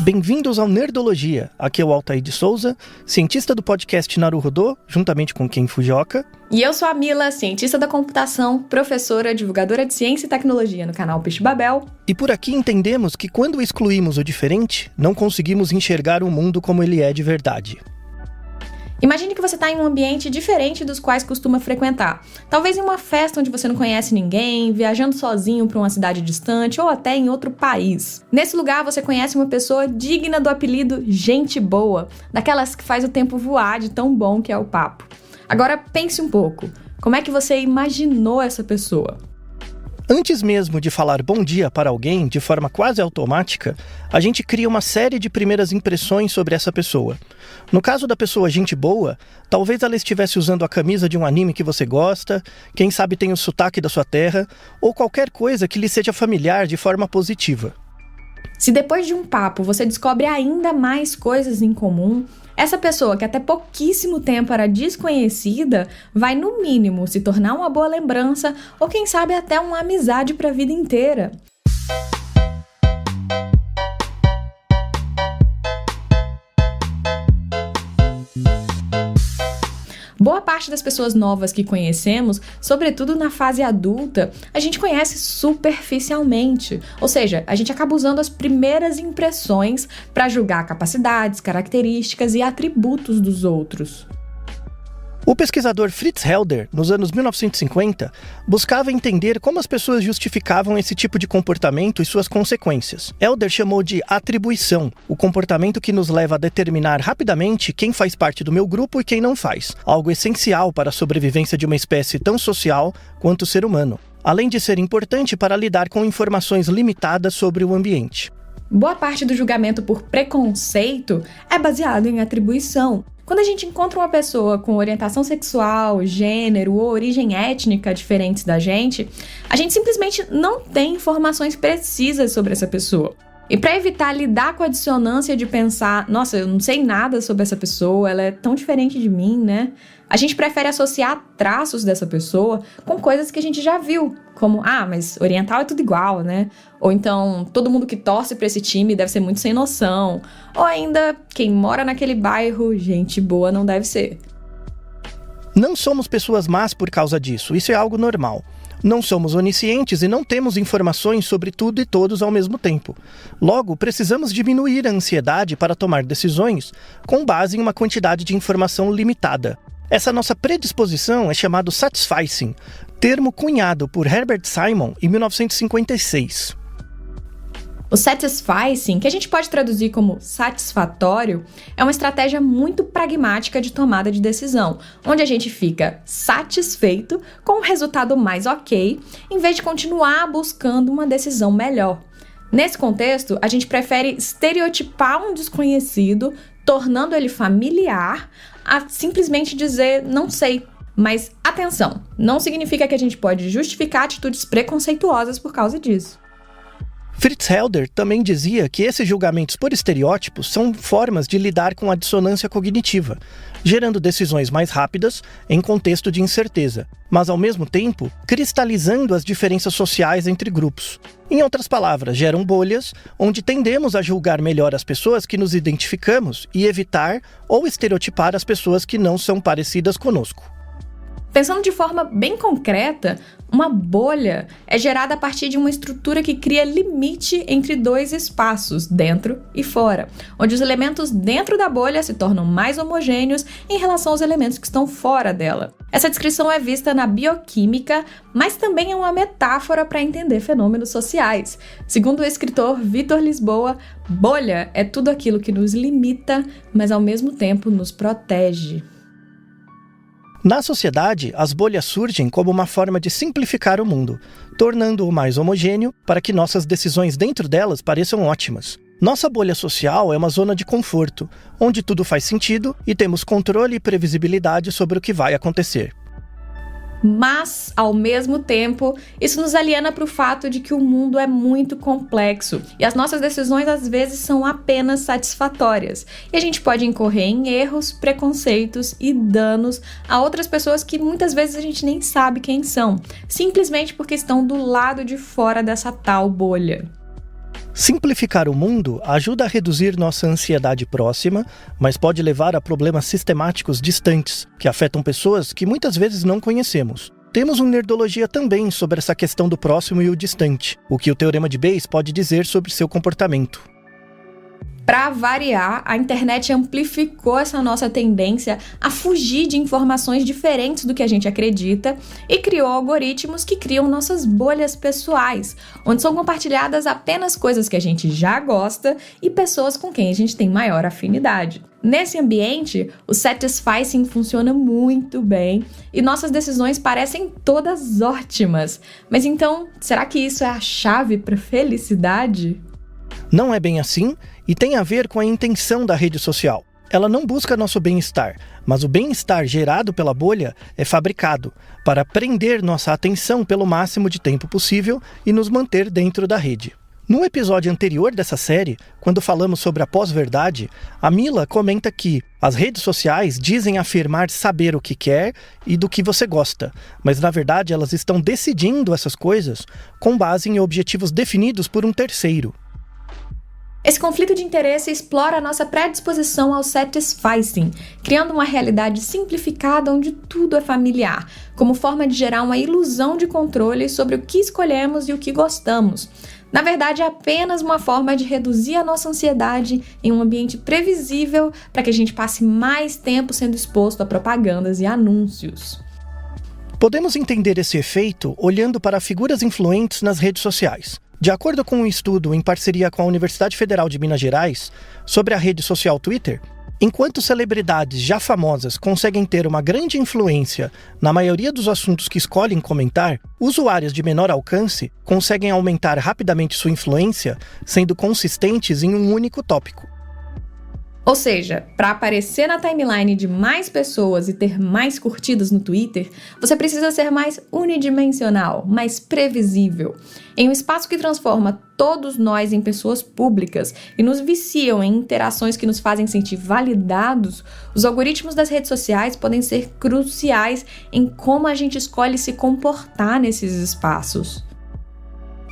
Bem-vindos ao Nerdologia. Aqui é o Altair de Souza, cientista do podcast Naruhodô, juntamente com Ken Fujioka. E eu sou a Mila, cientista da computação, professora, divulgadora de ciência e tecnologia no canal Peixe Babel. E por aqui entendemos que quando excluímos o diferente, não conseguimos enxergar o mundo como ele é de verdade. Imagine que você está em um ambiente diferente dos quais costuma frequentar. Talvez em uma festa onde você não conhece ninguém, viajando sozinho para uma cidade distante ou até em outro país. Nesse lugar você conhece uma pessoa digna do apelido gente boa, daquelas que faz o tempo voar de tão bom que é o papo. Agora pense um pouco, como é que você imaginou essa pessoa? Antes mesmo de falar bom dia para alguém, de forma quase automática, a gente cria uma série de primeiras impressões sobre essa pessoa. No caso da pessoa gente boa, talvez ela estivesse usando a camisa de um anime que você gosta, quem sabe tem o sotaque da sua terra, ou qualquer coisa que lhe seja familiar de forma positiva. Se depois de um papo você descobre ainda mais coisas em comum, essa pessoa que até pouquíssimo tempo era desconhecida vai no mínimo se tornar uma boa lembrança ou quem sabe até uma amizade para a vida inteira. Boa parte das pessoas novas que conhecemos, sobretudo na fase adulta, a gente conhece superficialmente. Ou seja, a gente acaba usando as primeiras impressões para julgar capacidades, características e atributos dos outros. O pesquisador Fritz Helder, nos anos 1950, buscava entender como as pessoas justificavam esse tipo de comportamento e suas consequências. Helder chamou de atribuição, o comportamento que nos leva a determinar rapidamente quem faz parte do meu grupo e quem não faz, algo essencial para a sobrevivência de uma espécie tão social quanto o ser humano, além de ser importante para lidar com informações limitadas sobre o ambiente. Boa parte do julgamento por preconceito é baseado em atribuição. Quando a gente encontra uma pessoa com orientação sexual, gênero ou origem étnica diferentes da gente, a gente simplesmente não tem informações precisas sobre essa pessoa. E para evitar lidar com a dissonância de pensar, nossa, eu não sei nada sobre essa pessoa, ela é tão diferente de mim, né? A gente prefere associar traços dessa pessoa com coisas que a gente já viu, como, mas oriental é tudo igual, né? Ou então, todo mundo que torce pra esse time deve ser muito sem noção. Ou ainda, quem mora naquele bairro, gente boa não deve ser. Não somos pessoas más por causa disso, isso é algo normal. Não somos oniscientes e não temos informações sobre tudo e todos ao mesmo tempo. Logo, precisamos diminuir a ansiedade para tomar decisões com base em uma quantidade de informação limitada. Essa nossa predisposição é chamado satisficing, termo cunhado por Herbert Simon em 1956. O satisficing, que a gente pode traduzir como satisfatório, é uma estratégia muito pragmática de tomada de decisão, onde a gente fica satisfeito com o resultado mais ok, em vez de continuar buscando uma decisão melhor. Nesse contexto, a gente prefere estereotipar um desconhecido, tornando ele familiar, a simplesmente dizer não sei. Mas atenção, não significa que a gente pode justificar atitudes preconceituosas por causa disso. Fritz Helder também dizia que esses julgamentos por estereótipos são formas de lidar com a dissonância cognitiva, gerando decisões mais rápidas em contexto de incerteza, mas ao mesmo tempo cristalizando as diferenças sociais entre grupos. Em outras palavras, geram bolhas onde tendemos a julgar melhor as pessoas que nos identificamos e evitar ou estereotipar as pessoas que não são parecidas conosco. Pensando de forma bem concreta, uma bolha é gerada a partir de uma estrutura que cria limite entre dois espaços, dentro e fora, onde os elementos dentro da bolha se tornam mais homogêneos em relação aos elementos que estão fora dela. Essa descrição é vista na bioquímica, mas também é uma metáfora para entender fenômenos sociais. Segundo o escritor Vitor Lisboa, bolha é tudo aquilo que nos limita, mas ao mesmo tempo nos protege. Na sociedade, as bolhas surgem como uma forma de simplificar o mundo, tornando-o mais homogêneo para que nossas decisões dentro delas pareçam ótimas. Nossa bolha social é uma zona de conforto, onde tudo faz sentido e temos controle e previsibilidade sobre o que vai acontecer. Mas, ao mesmo tempo, isso nos aliena para o fato de que o mundo é muito complexo e as nossas decisões às vezes são apenas satisfatórias. E a gente pode incorrer em erros, preconceitos e danos a outras pessoas que muitas vezes a gente nem sabe quem são, simplesmente porque estão do lado de fora dessa tal bolha. Simplificar o mundo ajuda a reduzir nossa ansiedade próxima, mas pode levar a problemas sistemáticos distantes, que afetam pessoas que muitas vezes não conhecemos. Temos um Nerdologia também sobre essa questão do próximo e o distante, o que o Teorema de Bayes pode dizer sobre seu comportamento. Para variar, a internet amplificou essa nossa tendência a fugir de informações diferentes do que a gente acredita e criou algoritmos que criam nossas bolhas pessoais, onde são compartilhadas apenas coisas que a gente já gosta e pessoas com quem a gente tem maior afinidade. Nesse ambiente, o satisficing funciona muito bem e nossas decisões parecem todas ótimas. Mas então, será que isso é a chave para felicidade? Não é bem assim e tem a ver com a intenção da rede social. Ela não busca nosso bem-estar, mas o bem-estar gerado pela bolha é fabricado para prender nossa atenção pelo máximo de tempo possível e nos manter dentro da rede. No episódio anterior dessa série, quando falamos sobre a pós-verdade, a Mila comenta que as redes sociais dizem afirmar saber o que quer e do que você gosta, mas na verdade elas estão decidindo essas coisas com base em objetivos definidos por um terceiro. Esse conflito de interesse explora a nossa predisposição ao satisficing, criando uma realidade simplificada onde tudo é familiar, como forma de gerar uma ilusão de controle sobre o que escolhemos e o que gostamos. Na verdade, é apenas uma forma de reduzir a nossa ansiedade em um ambiente previsível para que a gente passe mais tempo sendo exposto a propagandas e anúncios. Podemos entender esse efeito olhando para figuras influentes nas redes sociais. De acordo com um estudo em parceria com a Universidade Federal de Minas Gerais sobre a rede social Twitter, enquanto celebridades já famosas conseguem ter uma grande influência na maioria dos assuntos que escolhem comentar, usuários de menor alcance conseguem aumentar rapidamente sua influência, sendo consistentes em um único tópico. Ou seja, para aparecer na timeline de mais pessoas e ter mais curtidas no Twitter, você precisa ser mais unidimensional, mais previsível. Em um espaço que transforma todos nós em pessoas públicas e nos viciam em interações que nos fazem sentir validados, os algoritmos das redes sociais podem ser cruciais em como a gente escolhe se comportar nesses espaços.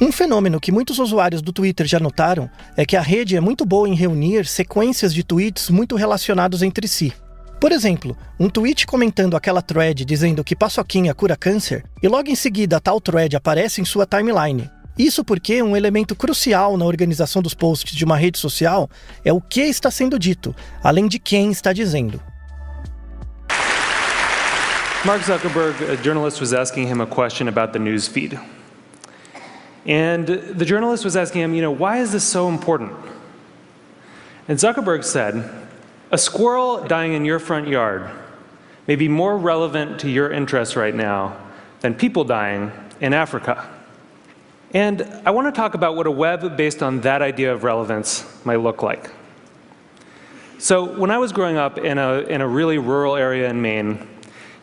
Um fenômeno que muitos usuários do Twitter já notaram é que a rede é muito boa em reunir sequências de tweets muito relacionados entre si. Por exemplo, um tweet comentando aquela thread dizendo que paçoquinha cura câncer e logo em seguida tal thread aparece em sua timeline. Isso porque um elemento crucial na organização dos posts de uma rede social é o que está sendo dito, além de quem está dizendo. Mark Zuckerberg, a journalist was asking him a question about the news feed. And the journalist was asking him, why is this so important? And Zuckerberg said, a squirrel dying in your front yard may be more relevant to your interests right now than people dying in Africa. And I want to talk about what a web based on that idea of relevance might look like. So when I was growing up in a really rural area in Maine,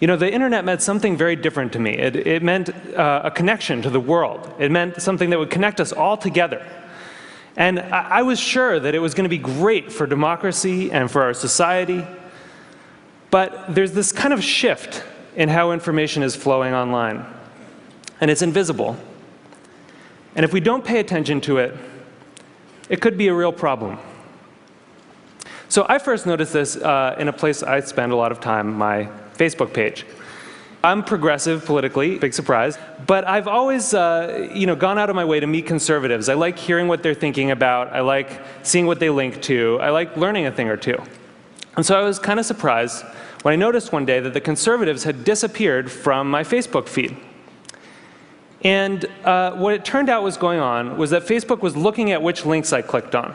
the internet meant something very different to me. It meant a connection to the world. It meant something that would connect us all together. And I was sure that it was going to be great for democracy and for our society. But there's this kind of shift in how information is flowing online. And it's invisible. And if we don't pay attention to it, it could be a real problem. So I first noticed this in a place I spend a lot of time, my Facebook page. I'm progressive politically, big surprise, but I've always gone out of my way to meet conservatives. I like hearing what they're thinking about. I like seeing what they link to. I like learning a thing or two. And so I was kind of surprised when I noticed one day that the conservatives had disappeared from my Facebook feed. And what it turned out was going on was that Facebook was looking at which links I clicked on.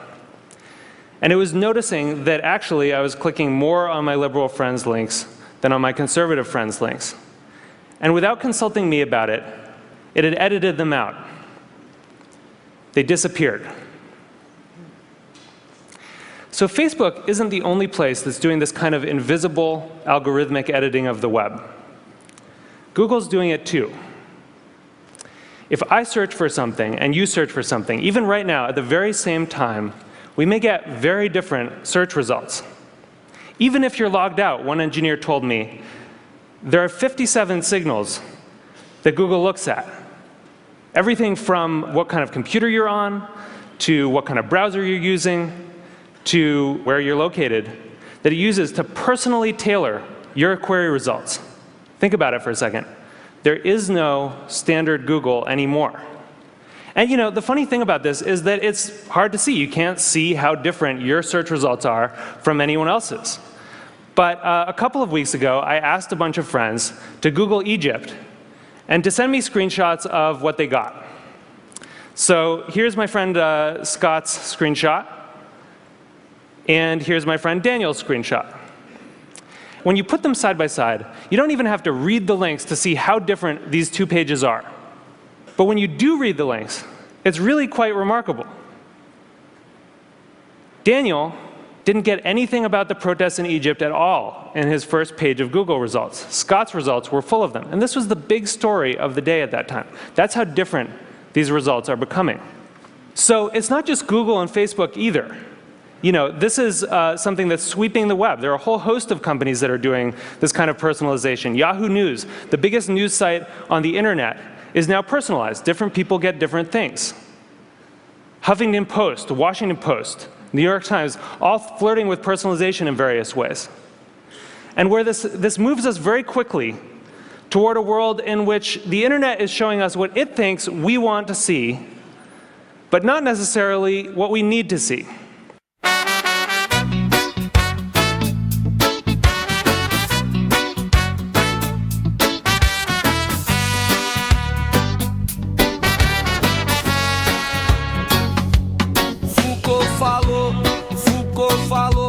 And it was noticing that actually I was clicking more on my liberal friends' links than on my conservative friends' links. And without consulting me about it, it had edited them out. They disappeared. So Facebook isn't the only place that's doing this kind of invisible algorithmic editing of the web. Google's doing it too. If I search for something and you search for something, even right now at the very same time, we may get very different search results. Even if you're logged out, one engineer told me, there are 57 signals that Google looks at. Everything from what kind of computer you're on, to what kind of browser you're using, to where you're located, that it uses to personally tailor your query results. Think about it for a second. There is no standard Google anymore. And the funny thing about this is that it's hard to see. You can't see how different your search results are from anyone else's. But a couple of weeks ago, I asked a bunch of friends to Google Egypt and to send me screenshots of what they got. So here's my friend Scott's screenshot, and here's my friend Daniel's screenshot. When you put them side by side, you don't even have to read the links to see how different these two pages are. But when you do read the links, it's really quite remarkable. Daniel didn't get anything about the protests in Egypt at all in his first page of Google results. Scott's results were full of them. And this was the big story of the day at that time. That's how different these results are becoming. So it's not just Google and Facebook either. This is something that's sweeping the web. There are a whole host of companies that are doing this kind of personalization. Yahoo News, the biggest news site on the internet, is now personalized. Different people get different things. Huffington Post, Washington Post, New York Times, all flirting with personalization in various ways. And where this moves us very quickly toward a world in which the internet is showing us what it thinks we want to see, but not necessarily what we need to see.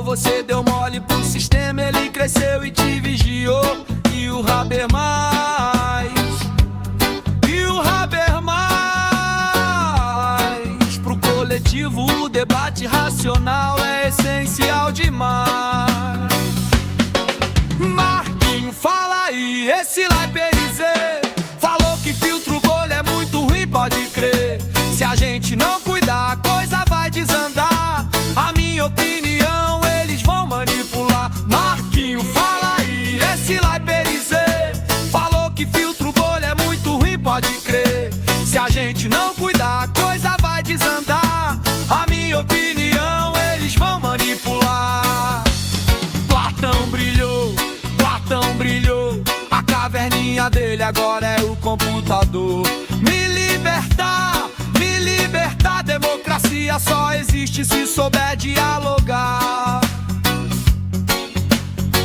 Você deu mole pro sistema, ele cresceu e te vigiou. E o Habermas, pro coletivo o debate racional é essencial demais. Marquinho, fala aí, esse Leipzig falou que filtro bolha é muito ruim, pode crer. Se a gente não cuidar, a coisa vai desandar. A minha opinião eles vão manipular. Marquinho, fala aí, esse Leipzig falou que filtro bolha é muito ruim, pode crer. Se a gente não cuidar, a coisa vai desandar. A minha opinião eles vão manipular. Platão brilhou. A caverninha dele agora é o computador. Me libertar, democracia só existe se souber dialogar.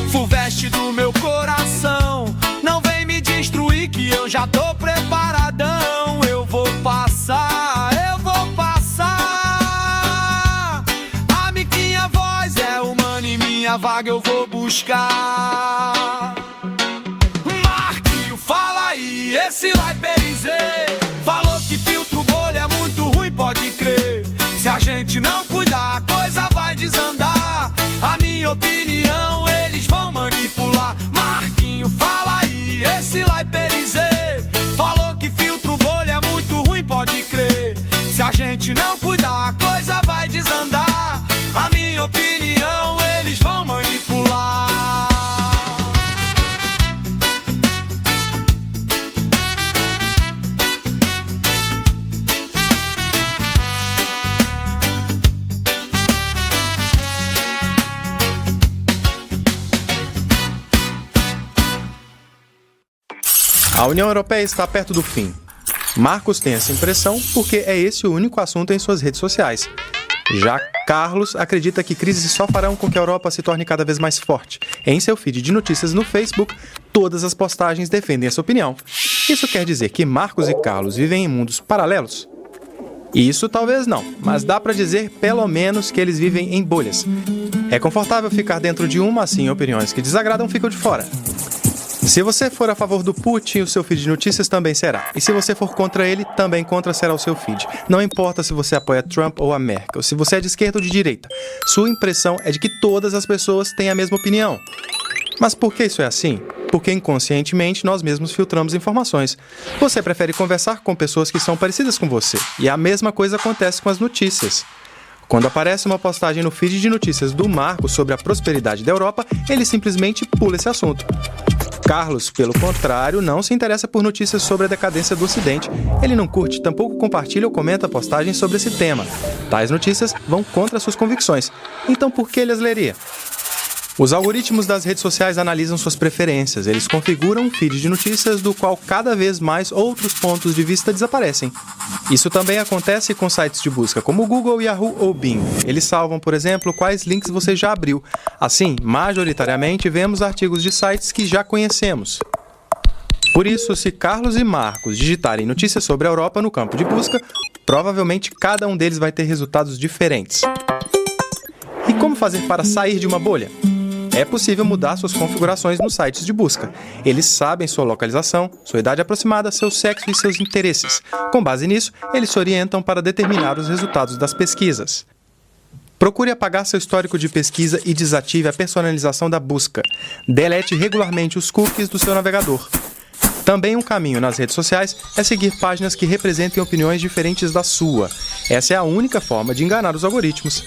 Fulvestre do meu coração, não vem me destruir que eu já tô preparadão. Eu vou passar. A minha voz é humana e minha vaga eu vou buscar. Marquinho, fala aí, esse Leipzig falou que filtro bolha é muito ruim, pode crer. Se a gente não cuidar, a coisa vai desandar. A minha opinião eles vão manipular. Marquinho, fala aí, esse Leipzig falou que filtro bolha é muito ruim, pode crer. Se a gente não cuidar, a coisa vai desandar. A minha opinião eles vão manipular. A União Europeia está perto do fim. Marcos tem essa impressão porque é esse o único assunto em suas redes sociais. Já Carlos acredita que crises só farão com que a Europa se torne cada vez mais forte. Em seu feed de notícias no Facebook, todas as postagens defendem essa opinião. Isso quer dizer que Marcos e Carlos vivem em mundos paralelos? Isso talvez não, mas dá pra dizer pelo menos que eles vivem em bolhas. É confortável ficar dentro de uma, assim opiniões que desagradam ficam de fora. Se você for a favor do Putin, o seu feed de notícias também será. E se você for contra ele, também contra será o seu feed. Não importa se você apoia Trump ou a Merkel, se você é de esquerda ou de direita. Sua impressão é de que todas as pessoas têm a mesma opinião. Mas por que isso é assim? Porque inconscientemente nós mesmos filtramos informações. Você prefere conversar com pessoas que são parecidas com você. E a mesma coisa acontece com as notícias. Quando aparece uma postagem no feed de notícias do Marcos sobre a prosperidade da Europa, ele simplesmente pula esse assunto. Carlos, pelo contrário, não se interessa por notícias sobre a decadência do Ocidente. Ele não curte, tampouco compartilha ou comenta postagens sobre esse tema. Tais notícias vão contra suas convicções. Então por que ele as leria? Os algoritmos das redes sociais analisam suas preferências. Eles configuram um feed de notícias do qual cada vez mais outros pontos de vista desaparecem. Isso também acontece com sites de busca como Google, Yahoo ou Bing. Eles salvam, por exemplo, quais links você já abriu. Assim, majoritariamente, vemos artigos de sites que já conhecemos. Por isso, se Carlos e Marcos digitarem notícias sobre a Europa no campo de busca, provavelmente cada um deles vai ter resultados diferentes. E como fazer para sair de uma bolha? É possível mudar suas configurações nos sites de busca. Eles sabem sua localização, sua idade aproximada, seu sexo e seus interesses. Com base nisso, eles se orientam para determinar os resultados das pesquisas. Procure apagar seu histórico de pesquisa e desative a personalização da busca. Delete regularmente os cookies do seu navegador. Também um caminho nas redes sociais é seguir páginas que representem opiniões diferentes da sua. Essa é a única forma de enganar os algoritmos.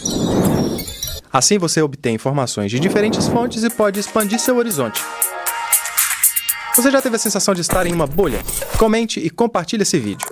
Assim você obtém informações de diferentes fontes e pode expandir seu horizonte. Você já teve a sensação de estar em uma bolha? Comente e compartilhe esse vídeo.